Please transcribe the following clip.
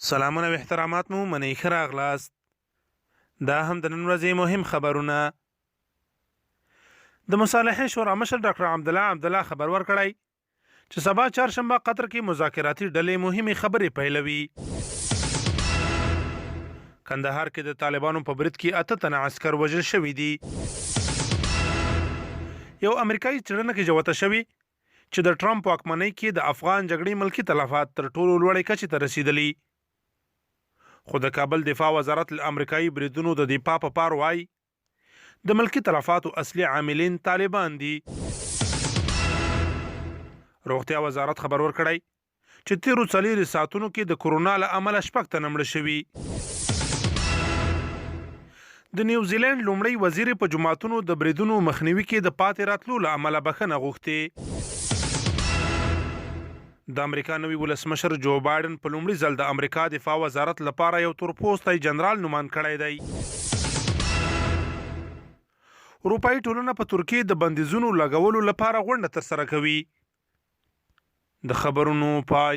سلامونه او احترامات مو منئ ښه راغلاست. دا هم د نن ورځې مهم خبرونه. د مصالحې شورا مشر ډاکټر عبدالله خبر ورکړی چې سبا چهارشنبه قطر کې مذاکراتي ډلې مهمې خبرې پیلوي. کندهار کې د طالبانو په برید کې 8 تنه عسکر وژل شوي دي. یو امریکایي څېړنه کې جوته شوي چې د ټرمپ واکمنۍ کې د افغان جګړې ملکي تلفات تر ټولو لوړې کچې ته رسیدلي. خو د کابل دفاع وزارت له امریکایي بریدونو د دفاع په پار وایي د ملکي تلفاتو اصلي عاملین طالبان دي. روغتیا وزارت خبر ورکړی چې تیرو 4 ساعتونو کې د کورونا له امله 6 تنه مړه شوي. د نیوزیلند لومړی وزیر په جماعتونو د بریدونو مخنیوي کې د پاتې راتلو له امله بخښنه غوښتې. د امریکا نوي ولسمشر جو بایډن په لومړي ځل د امریکا دفاع وزارت لپاره یو تورپوستی جنرال نومان کړی دی. اروپایي ټولنه په ترکیې د بندیزونو لګولو لپاره غونډه ترسره کوي. د خبرونو پای.